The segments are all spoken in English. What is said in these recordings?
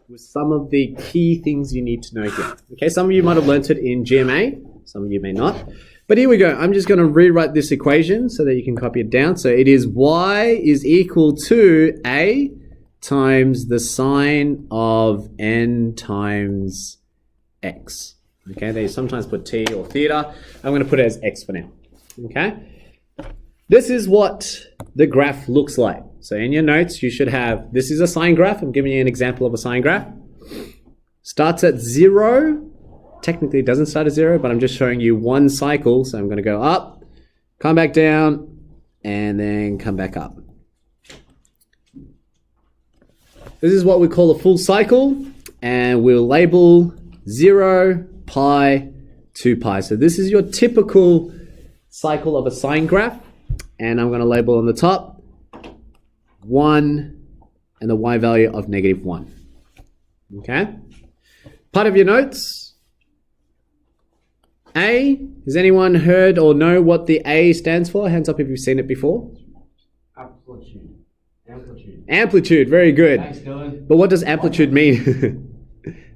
with some of the key things you need to know here. Okay, some of you might have learnt it in GMA, some of you may not. But here we go. I'm just going to rewrite this equation so that you can copy it down. So it is y is equal to a times the sine of n times x. Okay, they sometimes put t or theta. I'm going to put it as x for now. Okay, this is what the graph looks like. So in your notes, you should have, this is a sine graph. I'm giving you an example of a sine graph. Starts at 0. Technically, it doesn't start at 0, but I'm just showing you one cycle. So I'm going to go up, come back down, and then come back up. This is what we call a full cycle, and we'll label 0, pi, 2 pi. So this is your typical cycle of a sine graph, and I'm going to label on the top 1 and the y value of -1. Okay? Part of your notes, A, has anyone heard or know what the A stands for? Hands up if you've seen it before. Amplitude. Amplitude, very good. Thanks, Dylan. But what does amplitude mean?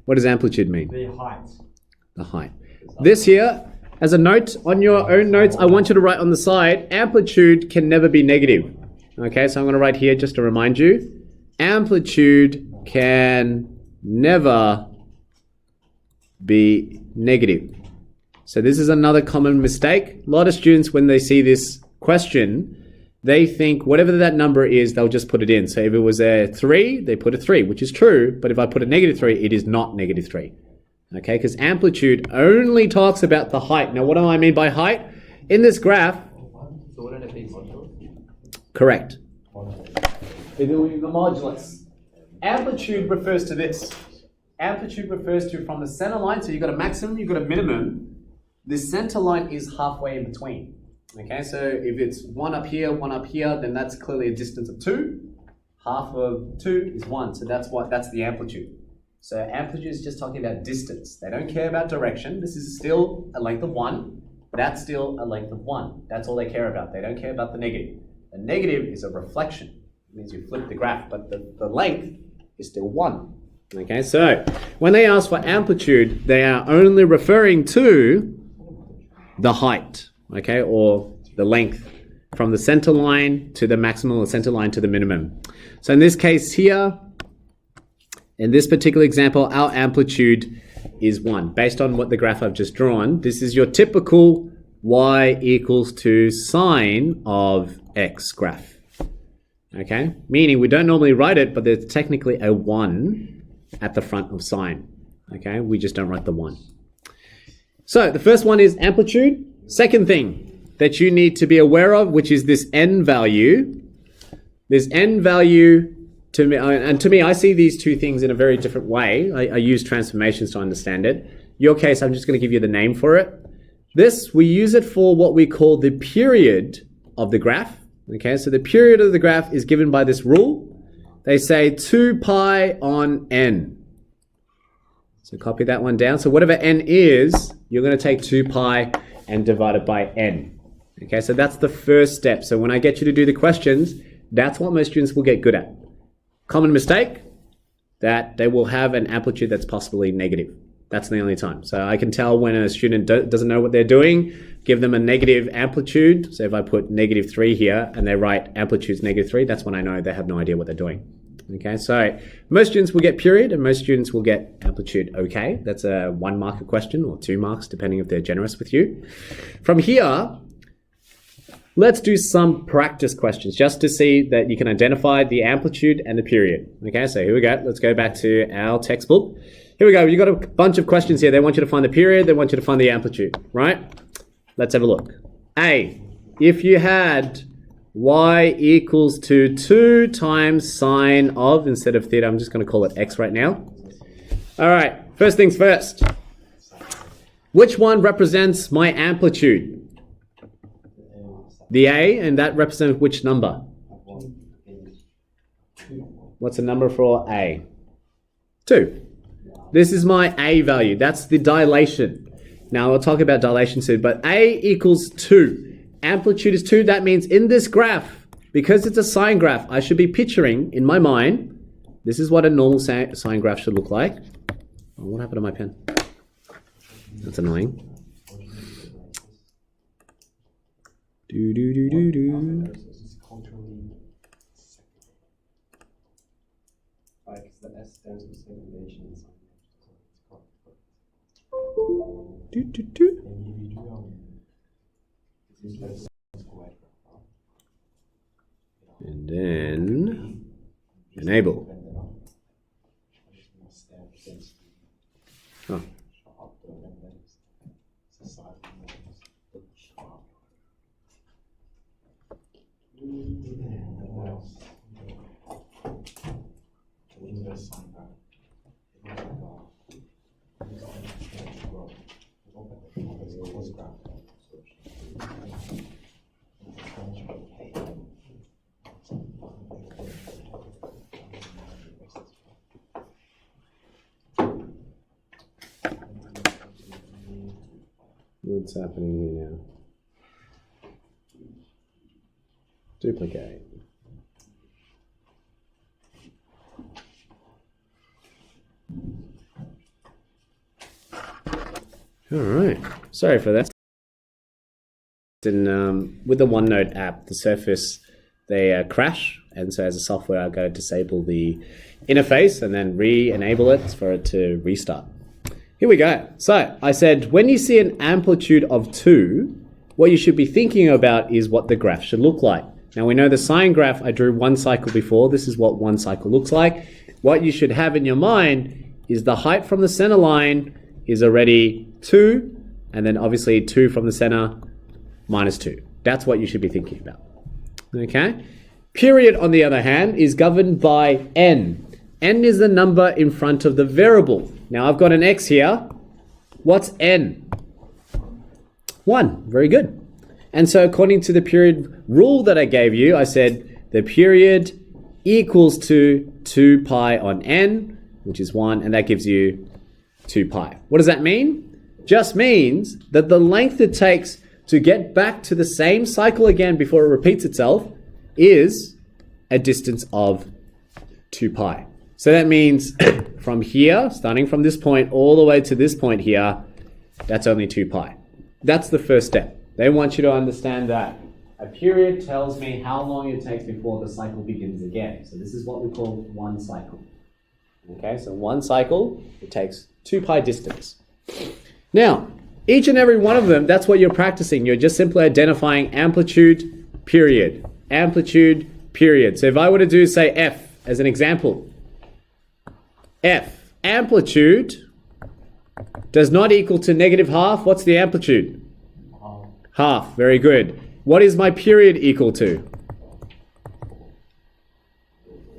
What does amplitude mean? The height. The height. This here, as a note, on your own notes, I want you to write on the side, amplitude can never be negative. Okay, so I'm going to write here just to remind you, amplitude can never be negative. So this is another common mistake. A lot of students, when they see this question, they think whatever that number is, they'll just put it in. So if it was a 3, they put a 3, which is true. But if I put a -3, it is not -3. Okay, because amplitude only talks about the height. Now, what do I mean by height? In this graph, So wouldn't it be modulus? correct. We're doing the modulus. Amplitude refers to this. Amplitude refers to from the center line, so you've got a maximum, you've got a minimum. The center line is halfway in between. Okay, so if it's 1 up here, 1 up here, then that's clearly a distance of 2. Half of 2 is 1, so that's the amplitude. So amplitude is just talking about distance. They don't care about direction. This is still a length of 1. That's still a length of 1. That's all they care about. They don't care about the negative. The negative is a reflection. It means you flip the graph, but the length is still 1. Okay, so when they ask for amplitude, they are only referring to the height, okay, or the length from the center line to the maximum or center line to the minimum. So in this case here, in this particular example, our amplitude is 1. Based on what the graph I've just drawn, this is your typical y equals to sine of x graph. Okay, meaning we don't normally write it, but there's technically a 1 at the front of sine. Okay, we just don't write the 1. So the first one is amplitude. Second thing that you need to be aware of, which is this n value. This n value, to me, and to me, I see these two things in a very different way. I use transformations to understand it. Your case, I'm just going to give you the name for it. This, we use it for what we call the period of the graph. Okay, so the period of the graph is given by this rule. They say 2 pi on n. So copy that one down. So whatever n is, you're going to take 2 pi and divide it by n. Okay, so that's the first step. So when I get you to do the questions, that's what most students will get good at. Common mistake, that they will have an amplitude that's possibly negative. That's the only time. So I can tell when a student doesn't know what they're doing, give them a negative amplitude. So if I put -3 here and they write amplitude's -3, that's when I know they have no idea what they're doing. Okay, so most students will get period and most students will get amplitude okay. That's a 1 marker question or 2 marks, depending if they're generous with you. From here, let's do some practice questions just to see that you can identify the amplitude and the period. Okay, so here we go. Let's go back to our textbook. Here we go. You've got a bunch of questions here. They want you to find the period. They want you to find the amplitude, right? Let's have a look. A, if you had y equals to 2 times sine of, instead of theta, I'm just going to call it x right now. All right, first things first. Which one represents my amplitude? The A, and that represents which number? What's the number for A? 2. This is my A value. That's the dilation. Now, I'll talk about dilation soon, but A equals 2. Amplitude is 2. That means in this graph, because it's a sine graph, I should be picturing in my mind This is what a normal sine graph should look like. Oh, what happened to my pen? That's annoying. It's culturally like the S stands for segregation and sign. And then enable. Oh. What's happening here now? Duplicate. All right. Sorry for that. And with the OneNote app, the Surface, they crash. And so as a software, I've got to disable the interface and then re-enable it for it to restart. Here we go. So I said, when you see an amplitude of 2, what you should be thinking about is what the graph should look like. Now we know the sine graph, I drew one cycle before. This is what one cycle looks like. What you should have in your mind is the height from the center line is already 2, and then obviously 2 from the center minus 2. That's what you should be thinking about. Okay? Period, on the other hand, is governed by n. N is the number in front of the variable. Now I've got an x here. What's n? 1. Very good. And so according to the period rule that I gave you, I said the period equals to 2 pi on n, which is 1, and that gives you 2 pi. What does that mean? Just means that the length it takes to get back to the same cycle again before it repeats itself is a distance of 2 pi. So that means from here, starting from this point all the way to this point here, that's only 2 pi. That's the first step. They want you to understand that a period tells me how long it takes before the cycle begins again. So this is what we call one cycle. Okay, so one cycle, it takes 2 pi distance. Now, each and every one of them, that's what you're practicing. You're just simply identifying amplitude, period. Amplitude, period. So if I were to do, say, F as an example, F, amplitude does not equal to negative half. What's the amplitude? Half. Very good. What is my period equal to?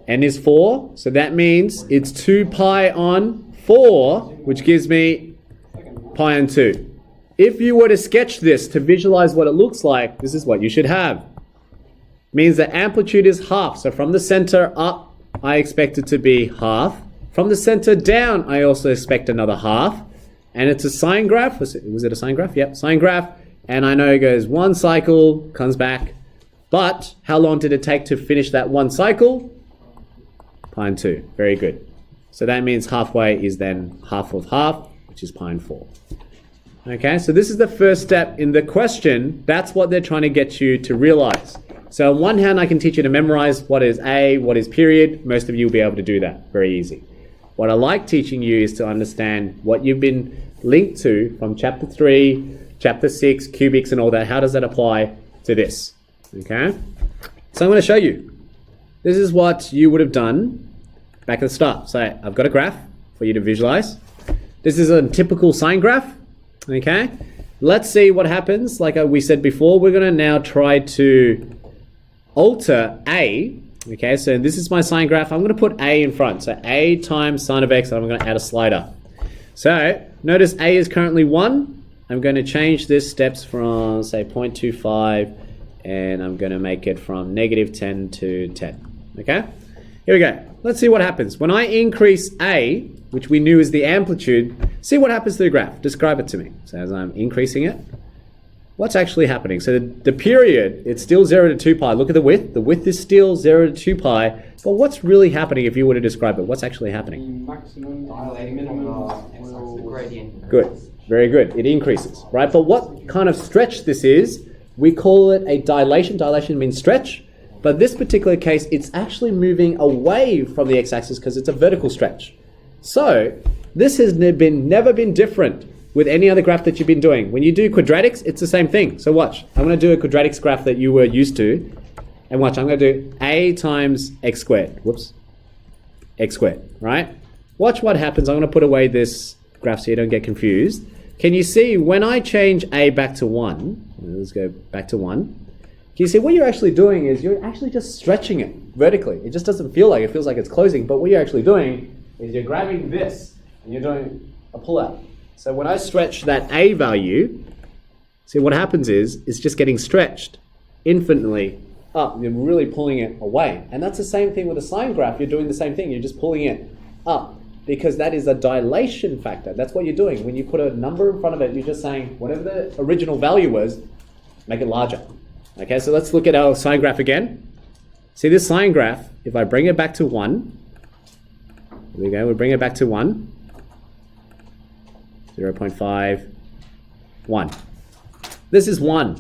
N is 4, so that means it's 2 pi on 4, which gives me pi on 2. If you were to sketch this to visualize what it looks like, this is what you should have. Means the amplitude is half. So from the center up, I expect it to be half. From the center down, I also expect another half. And it's a sine graph. Was it a sine graph? Yep, sine graph. And I know it goes one cycle, comes back. But how long did it take to finish that one cycle? Pi on 2. Very good. So that means halfway is then half of half, which is pi on 4. Okay, so this is the first step in the question. That's what they're trying to get you to realize. So on one hand, I can teach you to memorize what is A, what is period. Most of you will be able to do that. Very easy. What I like teaching you is to understand what you've been linked to from chapter 3, chapter 6, cubics and all that. How does that apply to this? Okay, so I'm going to show you. This is what you would have done back at the start. So I've got a graph for you to visualize. This is a typical sine graph. Okay, let's see what happens. Like we said before, we're going to now try to alter A. Okay, so this is my sine graph. I'm going to put A in front. So A times sine of X, and I'm going to add a slider. So notice A is currently 1. I'm going to change this steps from, say, 0.25, and I'm going to make it from negative 10 to 10. Okay, here we go. Let's see what happens. When I increase A, which we knew is the amplitude, see what happens to the graph. Describe it to me. So as I'm increasing it, what's actually happening? So the period, it's still 0 to 2 pi. Look at the width. The width is still 0 to 2 pi. But what's really happening if you were to describe it? What's actually happening? Maximum dilating from the gradient. Good. Very good. It increases, right? But what kind of stretch this is, we call it a dilation. Dilation means stretch. But this particular case, it's actually moving away from the x-axis because it's a vertical stretch. So this has never been different with any other graph that you've been doing. When you do quadratics, it's the same thing. So watch. I'm going to do a quadratics graph that you were used to. And watch, I'm going to do a times x squared. Whoops. X squared, right? Watch what happens. I'm going to put away this graph so you don't get confused. Can you see when I change a back to 1, let's go back to 1. Can you see what you're actually doing is you're actually just stretching it vertically. It just doesn't feel like it. It feels like it's closing. But what you're actually doing is you're grabbing this and you're doing a pull out. So when I stretch that a value, see what happens is it's just getting stretched infinitely up. You're really pulling it away. And that's the same thing with a sine graph. You're doing the same thing. You're just pulling it up because that is a dilation factor. That's what you're doing. When you put a number in front of it, you're just saying whatever the original value was, make it larger. Okay, so let's look at our sine graph again. See this sine graph, if I bring it back to 1, here we go, we bring it back to 1. 0.5, 1. This is 1.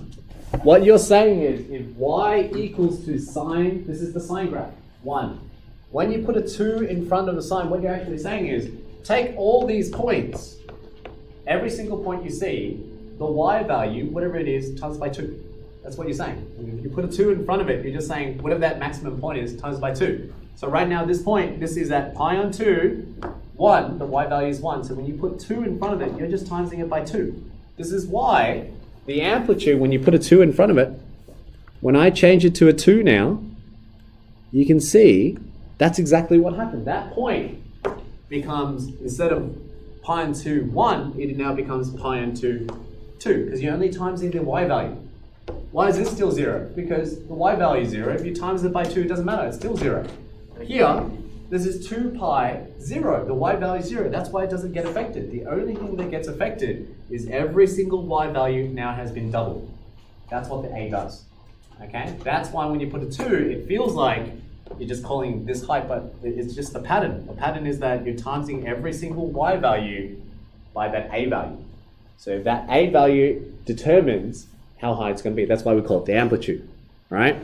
What you're saying is if y equals to sine, this is the sine graph, 1. When you put a 2 in front of the sine, what you're actually saying is take all these points, every single point you see, the y value, whatever it is, times by 2. That's what you're saying. If you put a 2 in front of it, you're just saying whatever that maximum point is, times by 2. So right now, this point, this is at pi on 2, 1, the y value is 1. So when you put 2 in front of it, you're just timesing it by 2. This is why the amplitude, when you put a 2 in front of it, when I change it to a 2 now, you can see that's exactly what happened. That point becomes, instead of pi on 2, 1, it now becomes pi on 2, 2, because you're only timesing the y value. Why is this still 0? Because the y value is 0. If you times it by 2, it doesn't matter, it's still 0. Here, this is 2 pi 0. The y value is 0. That's why it doesn't get affected. The only thing that gets affected is every single y value now has been doubled. That's what the a does. Okay? That's why when you put a 2, it feels like you're just calling this height, but it's just the pattern. The pattern is that you're timesing every single y value by that a value. So if that a value determines how high it's going to be, that's why we call it the amplitude. Right?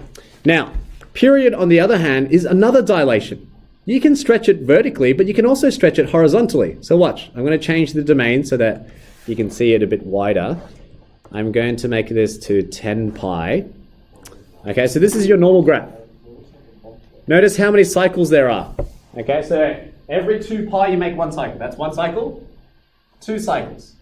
Now, period, on the other hand, is another dilation. You can stretch it vertically, but you can also stretch it horizontally. So watch, I'm going to change the domain so that you can see it a bit wider. I'm going to make this to 10 pi. Okay, so this is your normal graph. Notice how many cycles there are. Okay, so every 2 pi you make 1 cycle. That's 1 cycle, 2 cycles,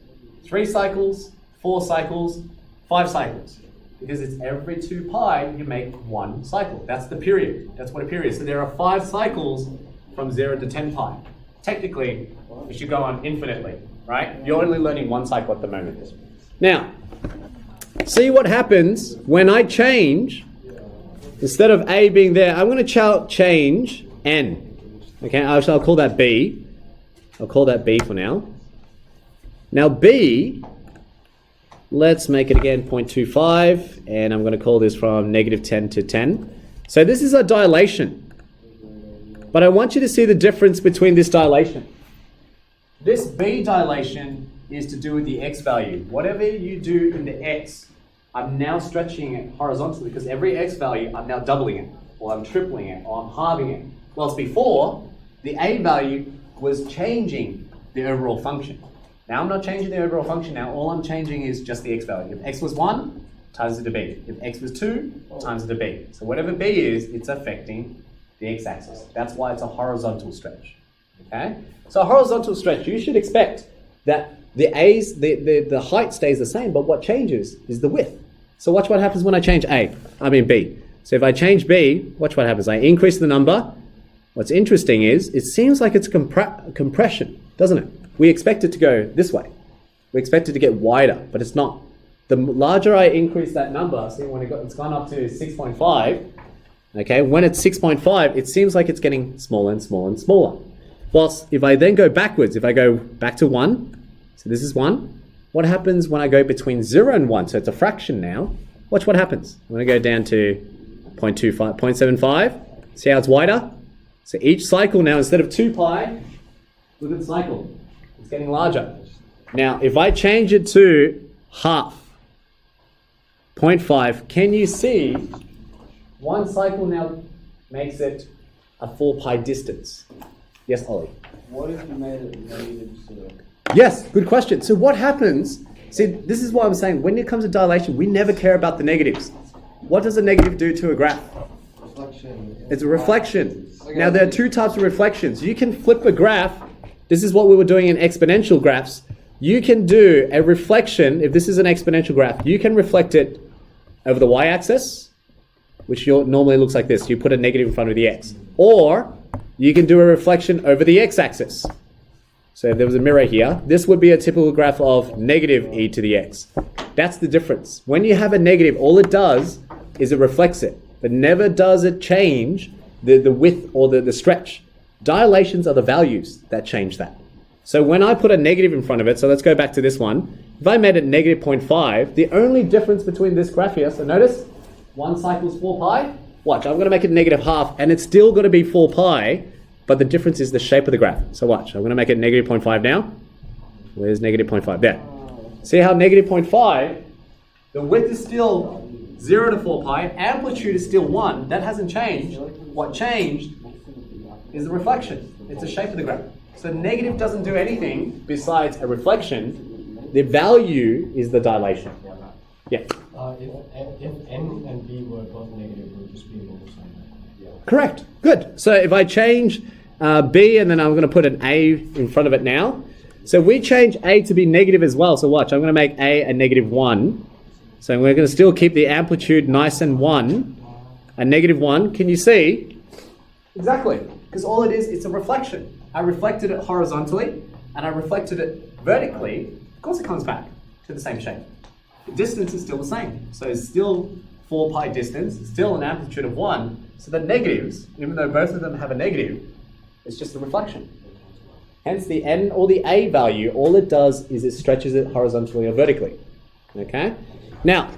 3 cycles, 4 cycles, 5 cycles. Because it's every 2 pi you make 1 cycle. That's the period. That's what a period is. So there are 5 cycles from 0 to 10 pi. Technically, you should go on infinitely, right? You're only learning 1 cycle at the moment. Now, see what happens when I change, instead of a being there, I'm going to change n. Okay, I'll call that b. I'll call that b for now. Now b, let's make it again 0.25, and I'm going to call this from -10 to 10. So this is a dilation. But I want you to see the difference between this dilation. This b dilation is to do with the x value. Whatever you do in the x, I'm now stretching it horizontally because every x value, I'm now doubling it, or I'm tripling it, or I'm halving it. Whilst before, the a value was changing the overall function. Now I'm not changing the overall function now, all I'm changing is just the x value. If x was 1, times it to b. If x was 2, times it to b. So whatever b is, it's affecting the x-axis. That's why it's a horizontal stretch. Okay? So a horizontal stretch, you should expect that the height stays the same, but what changes is the width. So watch what happens when I change b. So if I change b, watch what happens. I increase the number. What's interesting is, it seems like it's compression, doesn't it? We expect it to go this way. We expect it to get wider, but it's not. The larger I increase that number, see when it's gone up to 6.5, okay, when it's 6.5, it seems like it's getting smaller and smaller and smaller. Whilst if I then go backwards, if I go back to 1, so this is 1, What happens when I go between 0 and 1? So it's a fraction now. Watch what happens. I'm going to go down to 0.25, 0.75. See how it's wider? So each cycle now, instead of 2 pi, look at the cycle. It's getting larger. Now, if I change it to half, 0.5, can you see one cycle now makes it a 4 pi distance? Yes, Ollie? What if you made it negative 0? Yes, good question. So what happens, see, this is why I'm saying when it comes to dilation, we never care about the negatives. What does a negative do to a graph? Reflection. It's a reflection. Now, there are two types of reflections. You can flip a graph. This is what we were doing in exponential graphs. You can do a reflection. If this is an exponential graph, you can reflect it over the y-axis, which normally looks like this. You put a negative in front of the x. Or you can do a reflection over the x-axis. So if there was a mirror here, this would be a typical graph of negative e to the x. That's the difference. When you have a negative, all it does is it reflects it, but never does it change the width or the stretch. Dilations are the values that change that. So when I put a negative in front of it, so let's go back to this one. If I made it negative 0.5, the only difference between this graph here, so notice, one cycle's 4 pi. Watch, I'm going to make it negative half, and it's still going to be 4 pi, but the difference is the shape of the graph. So watch, I'm going to make it negative 0.5 now. Where's negative 0.5? There. See how negative 0.5, the width is still 0 to 4 pi, amplitude is still 1. That hasn't changed. What changed is the reflection. It's the shape of the graph. So negative doesn't do anything besides a reflection. The value is the dilation. Yeah. If n and b were both negative, it would just be a normal sine. Correct. Good. So if I change b and then I'm going to put an a in front of it now. So we change a to be negative as well. So watch, I'm going to make a negative 1. So we're going to still keep the amplitude nice and 1. A negative 1. Can you see? Exactly. Because all it is, it's a reflection. I reflected it horizontally and I reflected it vertically. Of course it comes back to the same shape. The distance is still the same. So it's still 4 pi distance, still an amplitude of 1. So the negatives, even though both of them have a negative, it's just a reflection. Hence the n or the a value, all it does is it stretches it horizontally or vertically. Okay? Now,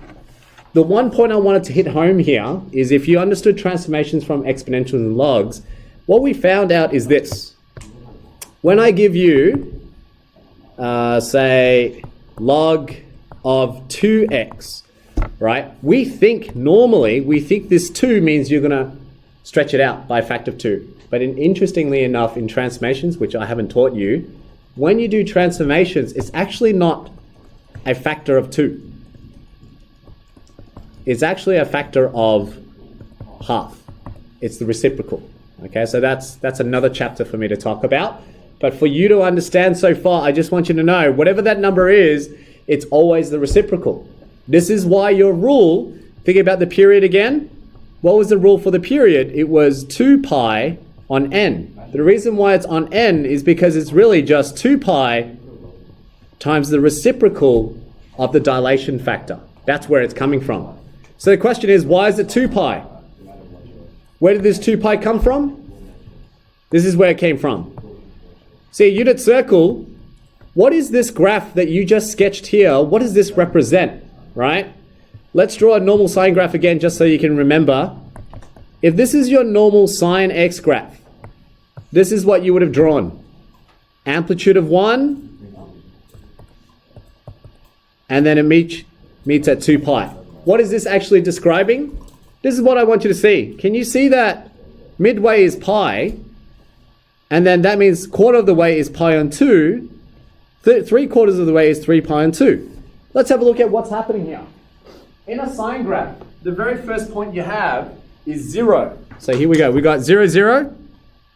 the one point I wanted to hit home here is if you understood transformations from exponentials and logs, what we found out is this. When I give you, say, log of 2x, right? We think this 2 means you're going to stretch it out by a factor of 2. But interestingly enough, in transformations, which I haven't taught you, when you do transformations, it's actually not a factor of 2. It's actually a factor of half. It's the reciprocal. Okay, so that's another chapter for me to talk about. But for you to understand so far, I just want you to know, whatever that number is, it's always the reciprocal. This is why your rule, think about the period again. What was the rule for the period? It was 2 pi on n. The reason why it's on n is because it's really just 2 pi times the reciprocal of the dilation factor. That's where it's coming from. So the question is, why is it 2 pi? Where did this 2 pi come from? This is where it came from. See, unit circle, what is this graph that you just sketched here? What does this represent, right? Let's draw a normal sine graph again just so you can remember. If this is your normal sine x graph, this is what you would have drawn. Amplitude of 1, and then it meets at 2 pi. What is this actually describing? This is what I want you to see. Can you see that midway is pi, and then that means quarter of the way is pi on 2, 3/4 of the way is 3 pi on 2. Let's have a look at what's happening here. In a sine graph, the very first point you have is 0. So here we go. We got 0, 0.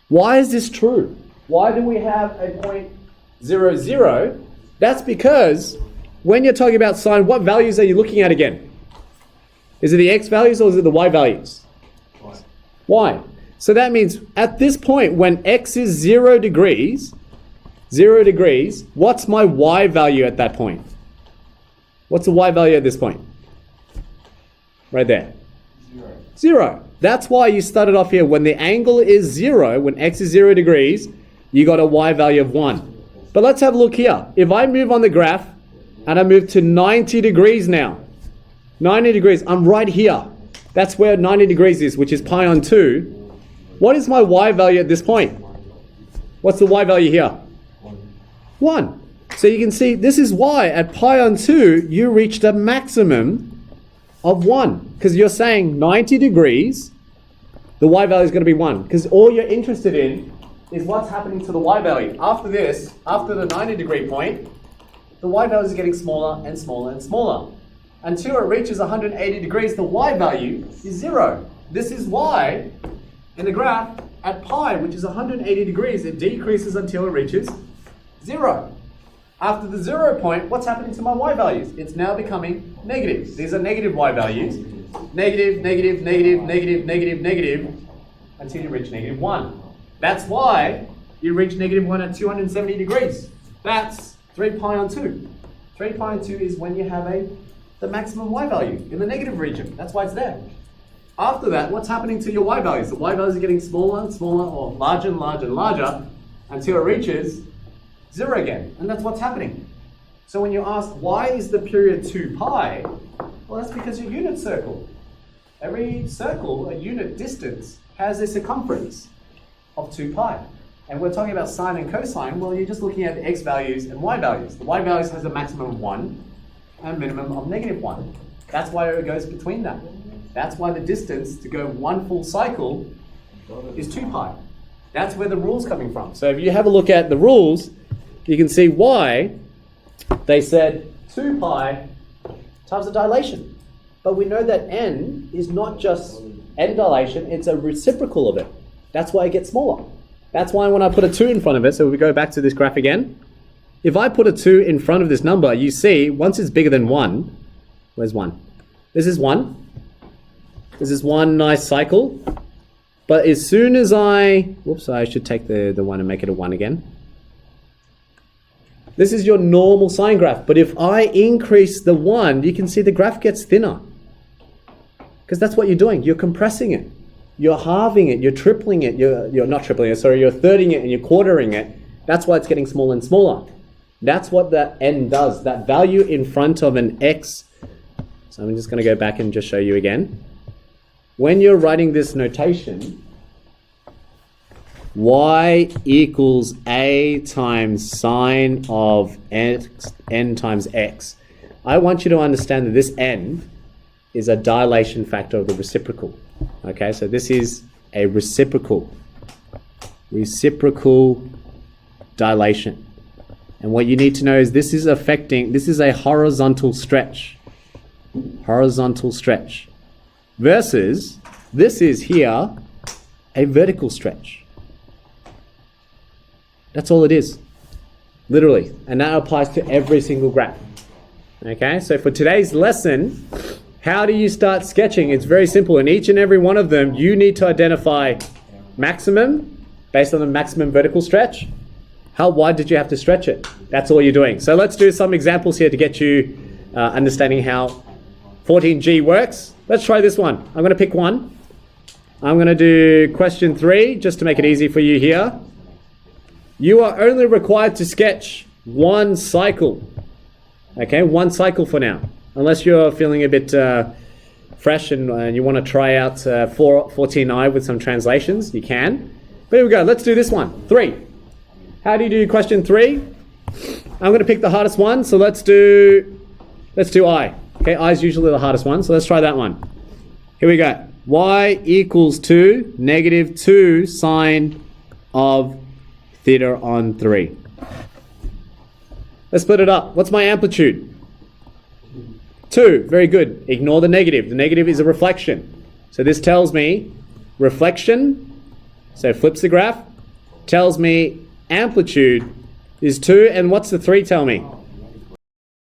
Why is this true? Why do we have a point 0, 0? That's because when you're talking about sine, what values are you looking at again? Is it the x values or is it the y values? Y. So that means at this point, when x is 0 degrees, what's my y value at that point? What's the y value at this point? Right there. 0. That's why you started off here. When the angle is 0, when x is 0 degrees, you got a y value of 1. But let's have a look here. If I move on the graph and I move to 90 degrees now. 90 degrees, I'm right here. That's where 90 degrees is, which is pi on 2. What is my y value at this point? What's the y value here? 1. So you can see this is why at pi on 2, you reached a maximum of 1. Because you're saying 90 degrees, the y value is going to be 1. Because all you're interested in is what's happening to the y value. After this, after the 90 degree point, the y value is getting smaller and smaller and smaller. Until it reaches 180 degrees, the y value is 0. This is why in the graph at pi, which is 180 degrees, it decreases until it reaches 0. After the 0 point, what's happening to my y values? It's now becoming negative. These are negative y values. Negative, negative, negative, negative, negative, negative, until you reach negative 1. That's why you reach negative 1 at 270 degrees. That's 3 pi on 2. 3 pi on 2 is when you have the maximum y value in the negative region. That's why it's there. After that, what's happening to your y values? The y values are getting smaller and smaller, or larger and larger and larger, until it reaches 0 again. And that's what's happening. So when you ask, why is the period 2 pi? Well, that's because your unit circle. Every circle, a unit distance, has a circumference of 2 pi. And we're talking about sine and cosine. Well, you're just looking at the x values and y values. The y values has a maximum of 1 and a minimum of negative 1. That's why it goes between that. That's why the distance to go 1 full cycle is 2 pi. That's where the rule's coming from. So if you have a look at the rules, you can see why they said 2 pi times the dilation. But we know that n is not just n dilation, it's a reciprocal of it. That's why it gets smaller. That's why when I put a 2 in front of it, so we go back to this graph again. If I put a 2 in front of this number, you see once it's bigger than 1, where's 1? This is 1. This is one nice cycle. But as soon as I should take the 1 and make it a 1 again. This is your normal sine graph. But if I increase the 1, you can see the graph gets thinner. Because that's what you're doing. You're compressing it. You're halving it. You're tripling it. You're not tripling it, sorry. You're thirding it and you're quartering it. That's why it's getting smaller and smaller. That's what that n does. That value in front of an x. So I'm just going to go back and just show you again. When you're writing this notation, y equals a times sine of n times x. I want you to understand that this n is a dilation factor of the reciprocal. Okay, so this is a reciprocal dilation. And what you need to know is this is a horizontal stretch. Versus, this is here a vertical stretch. That's all it is. Literally. And that applies to every single graph. Okay, so for today's lesson, how do you start sketching? It's very simple. In each and every one of them, you need to identify maximum, based on the maximum vertical stretch. How wide did you have to stretch it? That's all you're doing. So let's do some examples here to get you understanding how 14G works. Let's try this one. I'm going to pick one. I'm going to do question 3, just to make it easy for you here. You are only required to sketch one cycle. Okay, one cycle for now. Unless you're feeling a bit fresh and you want to try out 14I with some translations, you can. But here we go. Let's do this one. 3. How do you do question 3? I'm going to pick the hardest one. So let's do I. Okay, I is usually the hardest one. So let's try that one. Here we go. Y equals to negative 2 sine of theta on 3. Let's split it up. What's my amplitude? 2. Very good. Ignore the negative. The negative is a reflection. So this tells me reflection. So it flips the graph. Tells me amplitude is 2. And what's the 3 tell me?